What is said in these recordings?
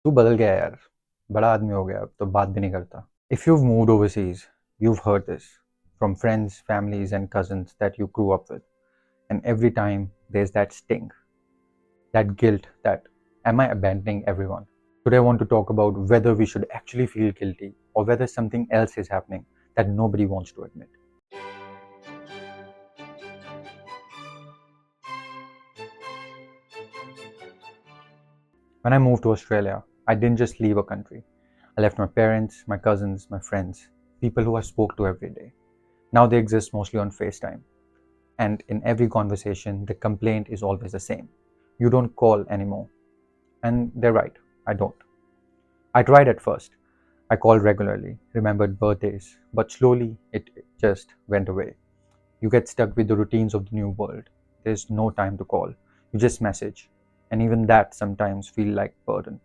तू बदल गया यार. बड़ा आदमी हो गया अब तो बात भी नहीं करता. If you've moved overseas, you've heard this from friends, families, and cousins that you grew up with. And every time there's that sting, that guilt that, am I abandoning everyone? Today I want to talk about whether we should actually feel guilty or whether something else is happening that nobody wants to admit. When I moved to Australia, I didn't just leave a country. I left my parents, my cousins, my friends, people who I spoke to every day. Now they exist mostly on FaceTime. And in every conversation, the complaint is always the same. You don't call anymore. And they're right, I don't. I tried at first. I called regularly, remembered birthdays, but slowly it just went away. You get stuck with the routines of the new world. There's no time to call. You just message. And even that sometimes feel like burden.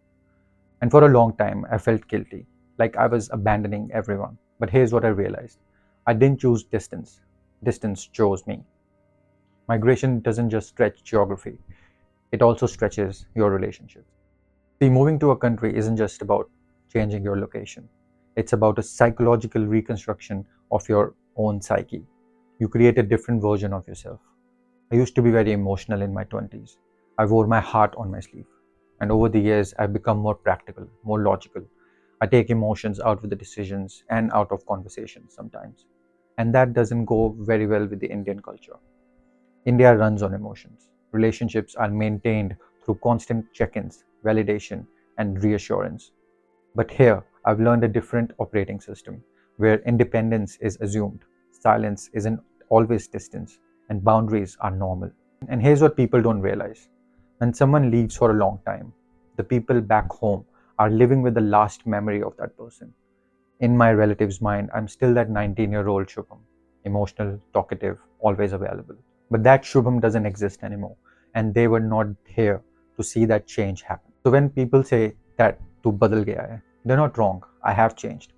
And for a long time, I felt guilty, like I was abandoning everyone. But here's what I realized. I didn't choose distance. Distance chose me. Migration doesn't just stretch geography, it also stretches your relationships. See, moving to a country isn't just about changing your location, it's about a psychological reconstruction of your own psyche. You create a different version of yourself. I used to be very emotional in my 20s. I wore my heart on my sleeve. And over the years, I've become more practical, more logical. I take emotions out of the decisions and out of conversations sometimes. And that doesn't go very well with the Indian culture. India runs on emotions. Relationships are maintained through constant check ins, validation, and reassurance. But here, I've learned a different operating system where independence is assumed, silence isn't always distance, and boundaries are normal. And here's what people don't realize: when someone leaves for a long time, the people back home are living with the last memory of that person. In my relative's mind, I'm still that 19-year-old Shubham, emotional, talkative, always available. But that Shubham doesn't exist anymore, and they were not here to see that change happen. So when people say that tu badal gaya hai, they're not wrong. I have changed.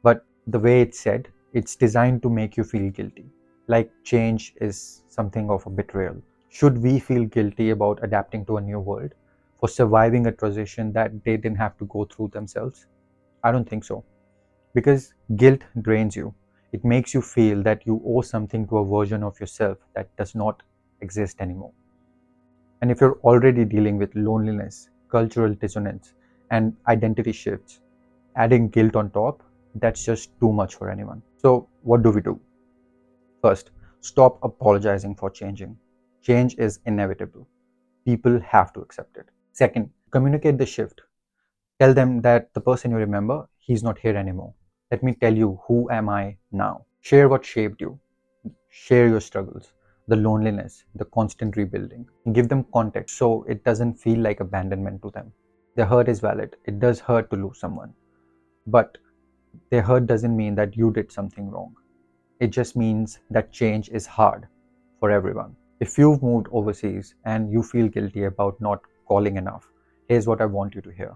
But the way it's said, it's designed to make you feel guilty. Like change is something of a betrayal. Should we feel guilty about adapting to a new world? For surviving a transition that they didn't have to go through themselves? I don't think so. Because guilt drains you. It makes you feel that you owe something to a version of yourself that does not exist anymore. And if you're already dealing with loneliness, cultural dissonance, and identity shifts, adding guilt on top, that's just too much for anyone. So, what do we do? First, stop apologizing for changing. Change is inevitable. People have to accept it. Second, communicate the shift. Tell them that the person you remember, he's not here anymore. Let me tell you who am I now. Share what shaped you. Share your struggles, the loneliness, the constant rebuilding. Give them context so it doesn't feel like abandonment to them. Their hurt is valid. It does hurt to lose someone. But their hurt doesn't mean that you did something wrong. It just means that change is hard for everyone. If you've moved overseas and you feel guilty about not calling enough, here's what I want you to hear.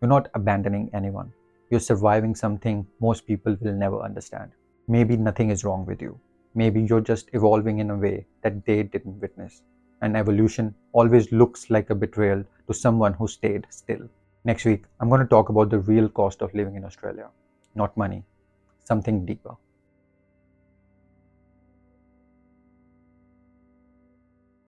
You're not abandoning anyone. You're surviving something most people will never understand. Maybe nothing is wrong with you. Maybe you're just evolving in a way that they didn't witness. And evolution always looks like a betrayal to someone who stayed still. Next week, I'm going to talk about the real cost of living in Australia. Not money, something deeper.